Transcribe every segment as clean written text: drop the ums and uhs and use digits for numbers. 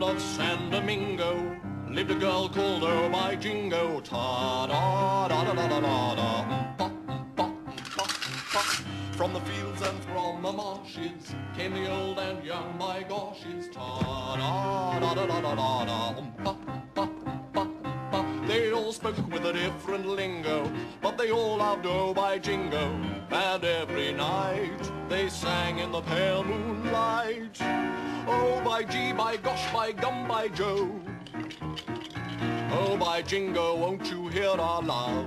land of San Domingo lived a girl called Oh My Jingo. Ta-da-da-da-da-da-da-da. From the fields and from the marshes came the old and young, my goshes. Ta-da-da-da-da-da-da-da. They all spoke with a different lingo, but they all loved Oh My Jingo. And every night they sang in the pale moonlight. Oh, by gee, by gosh, by gum, by Joe. Oh, by Jingo, won't you hear our love?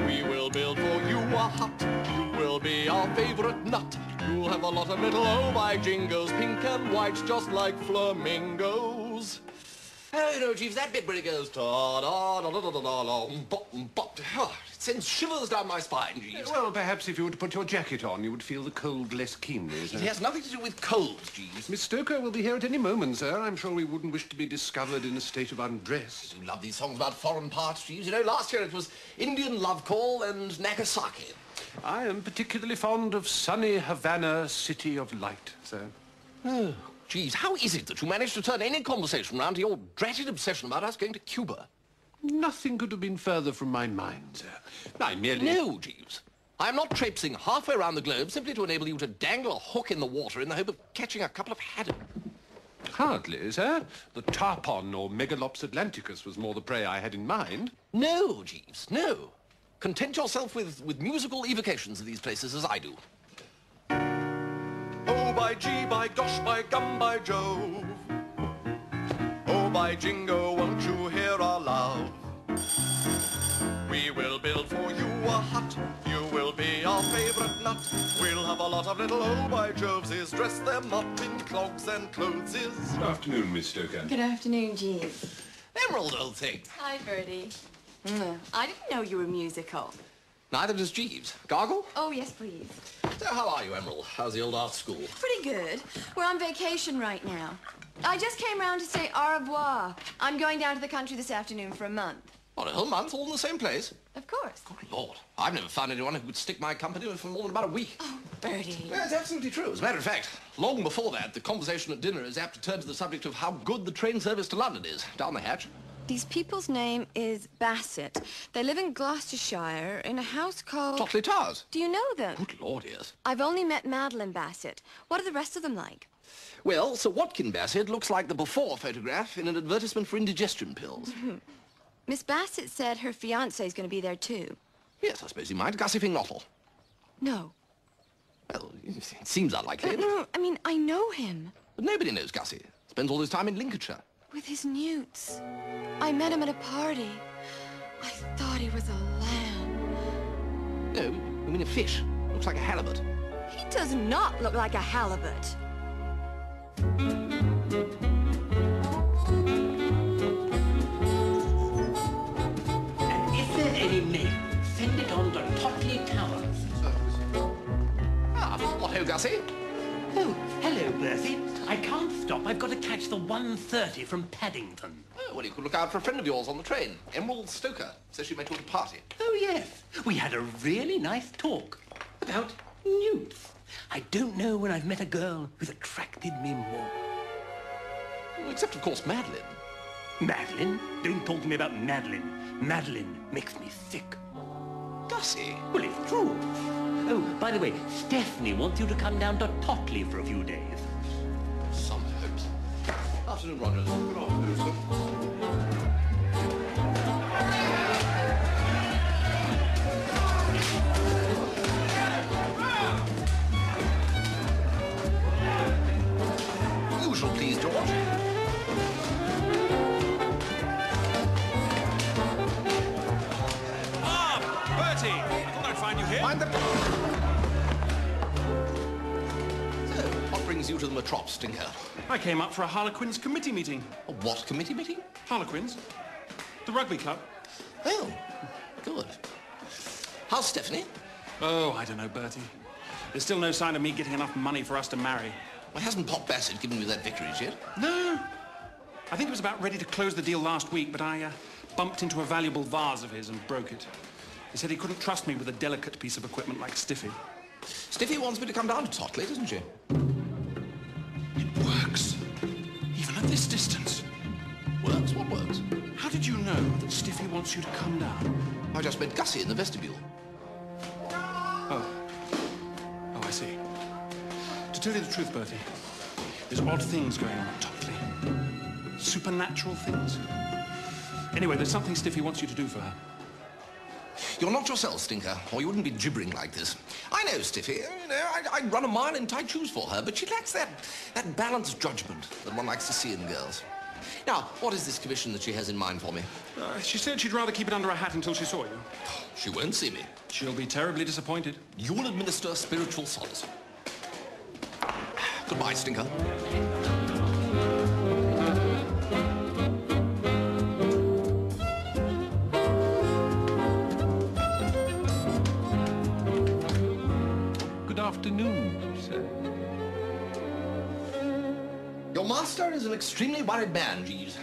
We will build for you a hut. You will be our favorite nut. You'll have a lot of little Oh My Jingos, pink and white, just like flamingos. Oh, no, Jeeves, that bit where it goes ta-da-da-da-da-da-da-da-da-da. It sends shivers down my spine, Jeeves. Well, perhaps if you were to put your jacket on, you would feel the cold less keenly, isn't it? It has nothing to do with cold, Jeeves. Miss Stoker will be here at any moment, sir. I'm sure we wouldn't wish to be discovered in a state of undress. I do love these songs about foreign parts, Jeeves. You know, last year it was Indian Love Call and Nagasaki. I am particularly fond of sunny Havana, City of Light, sir. Oh, Jeeves, how is it that you managed to turn any conversation round to your dratted obsession about us going to Cuba? Nothing could have been further from my mind, sir. I merely... No, Jeeves. I'm not traipsing halfway around the globe simply to enable you to dangle a hook in the water in the hope of catching a couple of haddock. Hardly, sir. The tarpon or Megalops atlanticus was more the prey I had in mind. No, Jeeves, no. Content yourself with musical evocations of these places as I do. Oh, by gee, by gosh, by gum, by Jove. Oh, by Jingo, won't you hear our love? We will build for you a hut. You will be our favorite nut. We'll have a lot of little Oh, by Joveses. Dress them up in clogs and clotheses. Good afternoon, Miss Stoker. Good afternoon, Jeeves. Emerald, old thing. Hi, Bertie. I didn't know you were musical. Neither does Jeeves. Gargle? Oh, yes, please. So how are you, Emerald? How's the old art school? Pretty good. We're on vacation right now. I just came round to say au revoir. I'm going down to the country this afternoon for a month. What, a whole month, all in the same place? Of course. Good Lord. I've never found anyone who would stick my company for more than about a week. Oh, Bertie. Yeah, it's absolutely true. As a matter of fact, long before that, the conversation at dinner is apt to turn to the subject of how good the train service to London is. Down the hatch. These people's name is Bassett. They live in Gloucestershire in a house called... Totleigh Towers. Do you know them? Good Lord, yes. I've only met Madeline Bassett. What are the rest of them like? Well, Sir Watkin Bassett looks like the before photograph in an advertisement for indigestion pills. Miss Bassett said her fiancé is going to be there too. Yes, I suppose he might. Gussie Fingnottle. No. Well, it seems unlikely. No, I mean, I know him. But nobody knows Gussie. Spends all his time in Lincolnshire. With his newts. I met him at a party. I thought he was a lamb. No, I mean a fish. Looks like a halibut. He does not look like a halibut. And if there any mail, send it on to Totleigh Towers. What ho, Gussie? Oh, hello, Bertie. I can't stop. I've got to catch the 1:30 from Paddington. Oh, well, you could look out for a friend of yours on the train. Emerald Stoker. Says she met you at a party. Oh, yes. We had a really nice talk about newts. I don't know when I've met a girl who's attracted me more. Except, of course, Madeline. Madeline? Don't talk to me about Madeline. Madeline makes me sick. Gussie? Well, it's true. Oh, by the way, Stephanie wants you to come down to Totleigh for a few days. Some hopes. Afternoon, Rogers. Good afternoon, sir. Usual, please, George. Bertie! I thought I'd find you here. Mind the... So, what brings you to the Metrop, Stinker? I came up for a Harlequins committee meeting. A what committee meeting? Harlequins? The rugby club. Oh, good. How's Stephanie? Oh, I don't know, Bertie. There's still no sign of me getting enough money for us to marry. Well, hasn't Pop Bassett given you that victories yet? No. I think he was about ready to close the deal last week, but I bumped into a valuable vase of his and broke it. He said he couldn't trust me with a delicate piece of equipment like Stiffy. Stiffy wants me to come down to Totleigh, doesn't she? It works. this distance. Works? What works? How did you know that Stiffy wants you to come down? I just met Gussie in the vestibule. Oh, I see. To tell you the truth, Bertie, there's odd things going on at Totleigh. Supernatural things. Anyway, there's something Stiffy wants you to do for her. You're not yourself, Stinker, or you wouldn't be gibbering like this. I know Stiffy. You know, I'd run a mile in tight shoes for her, but she lacks that balanced judgment that one likes to see in girls. Now, what is this commission that she has in mind for me? She said she'd rather keep it under her hat until she saw you. She won't see me. She'll be terribly disappointed. You'll administer spiritual solace. Goodbye, Stinker. Good afternoon, sir. Your master is an extremely worried man, Jeeves.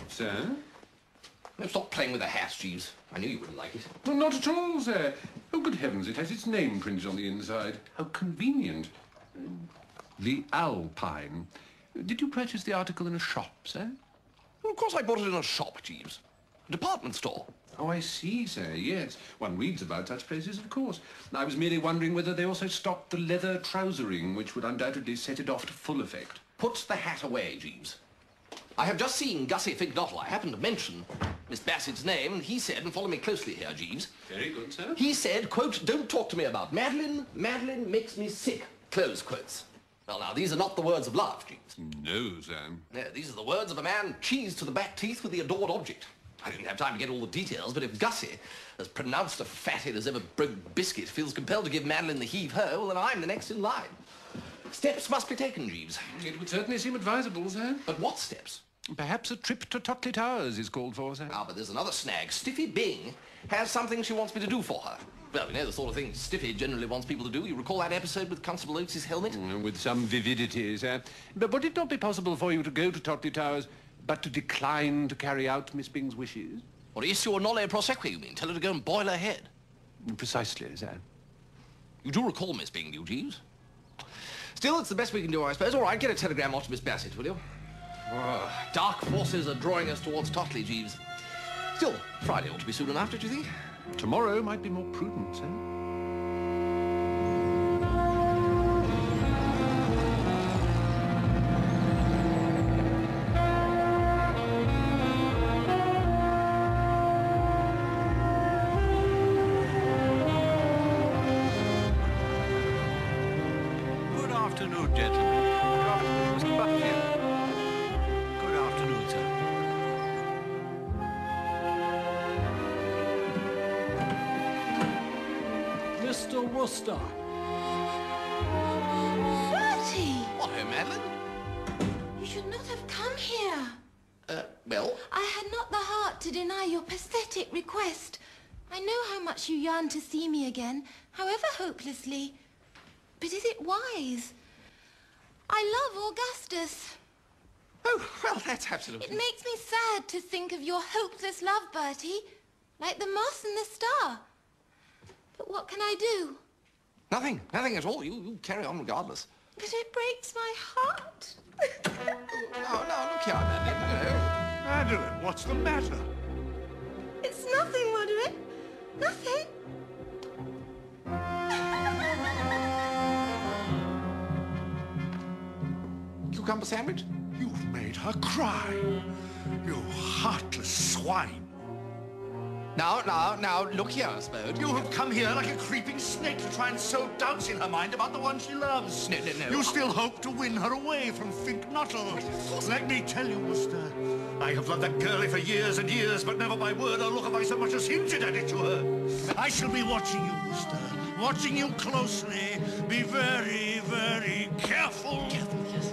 Sir? No, stop playing with the hat, Jeeves. I knew you wouldn't like it. No, not at all, sir. Oh, good heavens, it has its name printed on the inside. How convenient. The Alpine. Did you purchase the article in a shop, sir? Well, of course I bought it in a shop, Jeeves. A department store. Oh, I see, sir, yes. One reads about such places, of course. I was merely wondering whether they also stocked the leather trousering, which would undoubtedly set it off to full effect. Put the hat away, Jeeves. I have just seen Gussie Figdottle. I happened to mention Miss Bassett's name, and he said, and follow me closely here, Jeeves. Very good, sir. He said, quote, don't talk to me about Madeline. Madeline makes me sick. Close quotes. Well, now, these are not the words of love, Jeeves. No, sir. No, these are the words of a man cheesed to the back teeth with the adored object. I didn't have time to get all the details, but if Gussie, as pronounced a fathead as ever broke biscuit, feels compelled to give Madeline the heave-ho, well, then I'm the next in line. Steps must be taken, Jeeves. It would certainly seem advisable, sir. But what steps? Perhaps a trip to Totleigh Towers is called for, sir. Ah, but there's another snag. Stiffy Bing has something she wants me to do for her. Well, you know the sort of thing Stiffy generally wants people to do. You recall that episode with Constable Oates' helmet? With some vividity, sir. But would it not be possible for you to go to Totleigh Towers, but to decline to carry out Miss Bing's wishes? Or issue a nolle prosequi, you mean? Tell her to go and boil her head. Precisely, sir. You do recall Miss Bing, do you, Jeeves? Still, it's the best we can do, I suppose. All right, get a telegram off to Miss Bassett, will you? Oh, dark forces are drawing us towards Totleigh, Jeeves. Still, Friday ought to be soon enough, don't you think? Tomorrow might be more prudent, sir. Good afternoon, gentlemen. Good afternoon, Mr. Butterfield. Good afternoon, sir. Mr. Wooster. Bertie! What, oh, Madeline? You should not have come here. Well? I had not the heart to deny your pathetic request. I know how much you yearn to see me again, however hopelessly. But is it wise? I love Augustus. Oh, well, that's absolutely... It makes me sad to think of your hopeless love, Bertie, like the moss and the star. But what can I do? Nothing at all. You carry on regardless. But it breaks my heart. No, look here, Madeline. Madeline, what's the matter? It's nothing, Roderick. Nothing. Cucumber sandwich? You've made her cry. You heartless swine. Now, look here, Spode. You have come here like a creeping snake to try and sow doubts in her mind about the one she loves. No. You still hope to win her away from Finknottle. Let me tell you, Wooster, I have loved that girlie for years and years, but never by word or look have I so much as hinted at it to her. I shall be watching you, Wooster, watching you closely. Be very, very careful. Careful, yes.